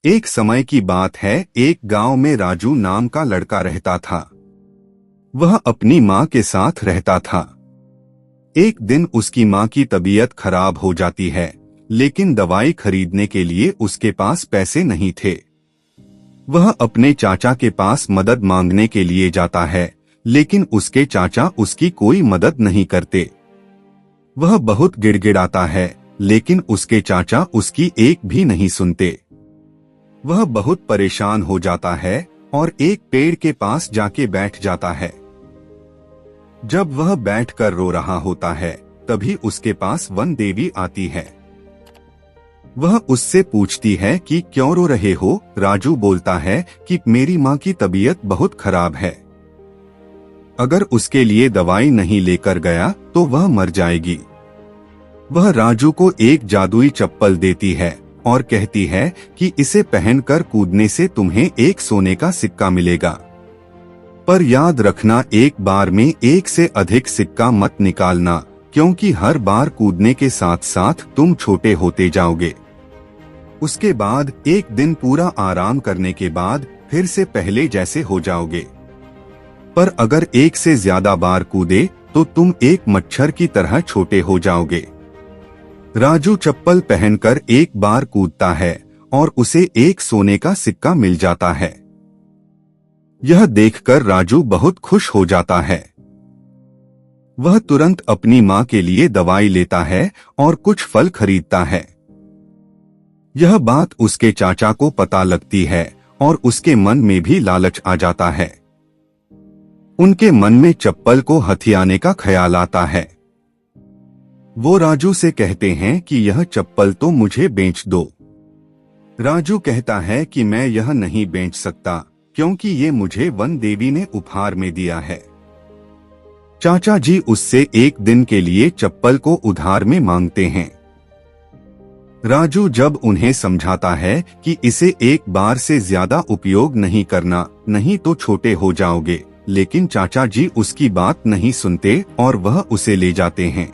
एक समय की बात है, एक गांव में राजू नाम का लड़का रहता था। वह अपनी माँ के साथ रहता था। एक दिन उसकी माँ की तबीयत खराब हो जाती है, लेकिन दवाई खरीदने के लिए उसके पास पैसे नहीं थे। वह अपने चाचा के पास मदद मांगने के लिए जाता है, लेकिन उसके चाचा उसकी कोई मदद नहीं करते। वह बहुत गिड़गिड़ाता है, लेकिन उसके चाचा उसकी एक भी नहीं सुनते। वह बहुत परेशान हो जाता है और एक पेड़ के पास जाके बैठ जाता है। जब वह बैठकर रो रहा होता है, तभी उसके पास वन देवी आती है। वह उससे पूछती है कि क्यों रो रहे हो। राजू बोलता है कि मेरी माँ की तबीयत बहुत खराब है। अगर उसके लिए दवाई नहीं लेकर गया तो वह मर जाएगी। वह राजू को एक जादुई चप्पल देती है और कहती है कि इसे पहनकर कूदने से तुम्हें एक सोने का सिक्का मिलेगा। पर याद रखना, एक बार में एक से अधिक सिक्का मत निकालना, क्योंकि हर बार कूदने के साथ साथ तुम छोटे होते जाओगे। उसके बाद एक दिन पूरा आराम करने के बाद फिर से पहले जैसे हो जाओगे। पर अगर एक से ज्यादा बार कूदे तो तुम एक मच्छर की तरह छोटे हो जाओगे। राजू चप्पल पहनकर एक बार कूदता है और उसे एक सोने का सिक्का मिल जाता है। यह देखकर राजू बहुत खुश हो जाता है। वह तुरंत अपनी माँ के लिए दवाई लेता है और कुछ फल खरीदता है। यह बात उसके चाचा को पता लगती है और उसके मन में भी लालच आ जाता है। उनके मन में चप्पल को हथियाने का ख्याल आता है। वो राजू से कहते हैं कि यह चप्पल तो मुझे बेच दो। राजू कहता है कि मैं यह नहीं बेच सकता, क्योंकि ये मुझे वन देवी ने उपहार में दिया है। चाचा जी उससे एक दिन के लिए चप्पल को उधार में मांगते हैं। राजू जब उन्हें समझाता है कि इसे एक बार से ज्यादा उपयोग नहीं करना, नहीं तो छोटे हो जाओगे, लेकिन चाचा जी उसकी बात नहीं सुनते और वह उसे ले जाते हैं।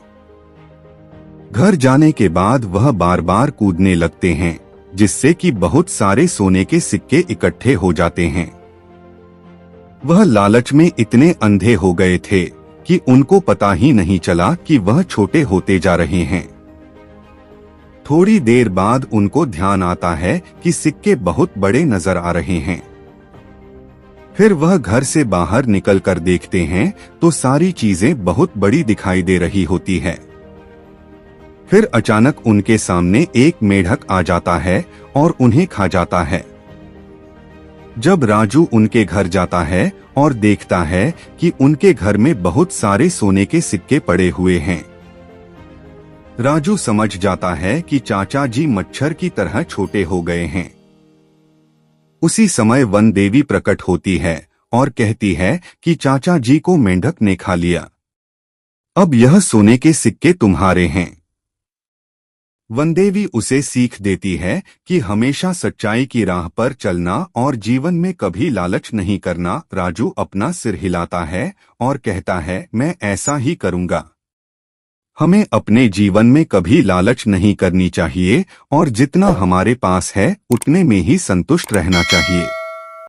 घर जाने के बाद वह बार बार कूदने लगते हैं, जिससे कि बहुत सारे सोने के सिक्के इकट्ठे हो जाते हैं। वह लालच में इतने अंधे हो गए थे कि उनको पता ही नहीं चला कि वह छोटे होते जा रहे हैं। थोड़ी देर बाद उनको ध्यान आता है कि सिक्के बहुत बड़े नजर आ रहे हैं। फिर वह घर से बाहर निकलकर देखते हैं तो सारी चीजें बहुत बड़ी दिखाई दे रही होती है। फिर अचानक उनके सामने एक मेढक आ जाता है और उन्हें खा जाता है। जब राजू उनके घर जाता है और देखता है कि उनके घर में बहुत सारे सोने के सिक्के पड़े हुए हैं, राजू समझ जाता है कि चाचा जी मच्छर की तरह छोटे हो गए हैं। उसी समय वन देवी प्रकट होती है और कहती है कि चाचा जी को मेंढक ने खा लिया। अब यह सोने के सिक्के तुम्हारे हैं। वनदेवी उसे सीख देती है कि हमेशा सच्चाई की राह पर चलना और जीवन में कभी लालच नहीं करना। राजू अपना सिर हिलाता है और कहता है, मैं ऐसा ही करूंगा। हमें अपने जीवन में कभी लालच नहीं करनी चाहिए और जितना हमारे पास है उतने में ही संतुष्ट रहना चाहिए।